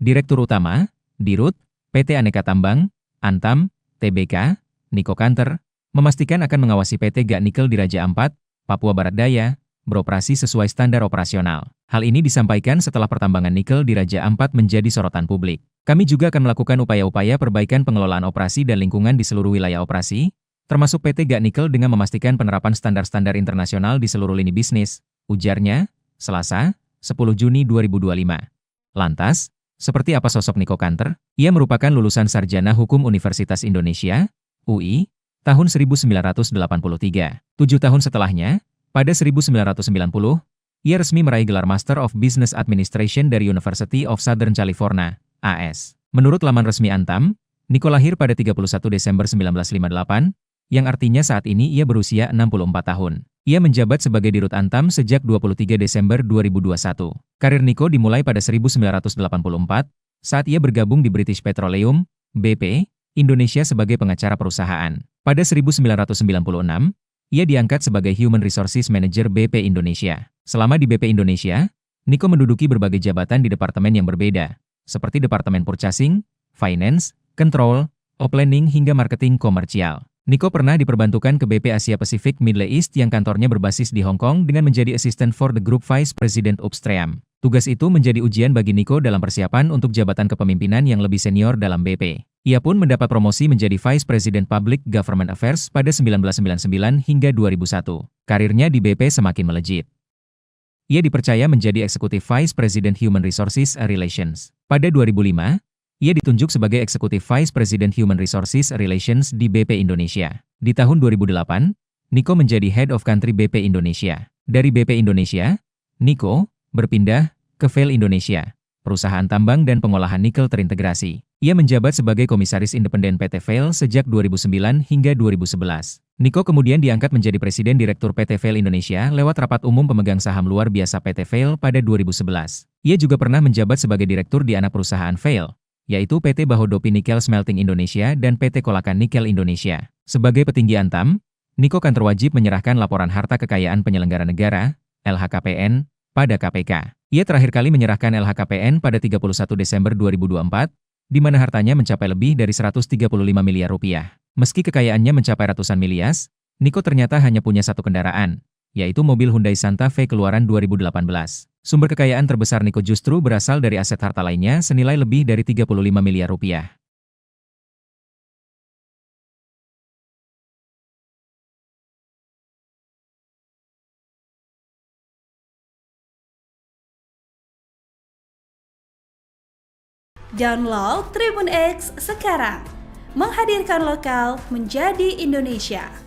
Direktur Utama, Dirut, PT Aneka Tambang, Antam, Tbk, Niko Kanter, memastikan akan mengawasi PT GAC Nikel di Raja Ampat, Papua Barat Daya, beroperasi sesuai standar operasional. Hal ini disampaikan setelah pertambangan nikel di Raja Ampat menjadi sorotan publik. Kami juga akan melakukan upaya-upaya perbaikan pengelolaan operasi dan lingkungan di seluruh wilayah operasi, termasuk PT GAC Nikel dengan memastikan penerapan standar-standar internasional di seluruh lini bisnis, ujarnya, Selasa, 10 Juni 2025. Lantas, seperti apa sosok Niko Kanter? Ia merupakan lulusan Sarjana Hukum Universitas Indonesia, UI, tahun 1983. 7 tahun setelahnya, pada 1990, ia resmi meraih gelar Master of Business Administration dari University of Southern California, AS. Menurut laman resmi Antam, Niko lahir pada 31 Desember 1958, yang artinya saat ini ia berusia 64 tahun. Ia menjabat sebagai Dirut Antam sejak 23 Desember 2021. Karir Niko dimulai pada 1984, saat ia bergabung di British Petroleum, BP, Indonesia sebagai pengacara perusahaan. Pada 1996, ia diangkat sebagai Human Resources Manager BP Indonesia. Selama di BP Indonesia, Niko menduduki berbagai jabatan di departemen yang berbeda, seperti Departemen Purchasing, Finance, Control, Planning hingga Marketing Komersial. Niko pernah diperbantukan ke BP Asia Pacific Middle East yang kantornya berbasis di Hong Kong dengan menjadi Assistant for the Group Vice President Upstream. Tugas itu menjadi ujian bagi Niko dalam persiapan untuk jabatan kepemimpinan yang lebih senior dalam BP. Ia pun mendapat promosi menjadi Vice President Public Government Affairs pada 1999 hingga 2001. Karirnya di BP semakin melejit. Ia dipercaya menjadi Executive Vice President Human Resources Relations. Pada 2005, ia ditunjuk sebagai Executive Vice President Human Resources Relations di BP Indonesia. Di tahun 2008, Niko menjadi Head of Country BP Indonesia. Dari BP Indonesia, Niko berpindah ke Vale Indonesia, perusahaan tambang dan pengolahan nikel terintegrasi. Ia menjabat sebagai Komisaris Independen PT Vale sejak 2009 hingga 2011. Niko kemudian diangkat menjadi Presiden Direktur PT Vale Indonesia lewat Rapat Umum Pemegang Saham Luar Biasa PT Vale pada 2011. Ia juga pernah menjabat sebagai Direktur di anak perusahaan Vale, yaitu PT Bahodopi Nikel Smelting Indonesia dan PT Kolakan Nikel Indonesia. Sebagai petinggi Antam, Niko Kanter wajib menyerahkan laporan harta kekayaan penyelenggara negara, LHKPN, pada KPK. Ia terakhir kali menyerahkan LHKPN pada 31 Desember 2024, di mana hartanya mencapai lebih dari 135 miliar rupiah. Meski kekayaannya mencapai ratusan miliar, Niko ternyata hanya punya satu kendaraan, yaitu mobil Hyundai Santa Fe keluaran 2018. Sumber kekayaan terbesar Niko justru berasal dari aset harta lainnya senilai lebih dari 35 miliar rupiah. Download Tribun X sekarang, menghadirkan lokal menjadi Indonesia.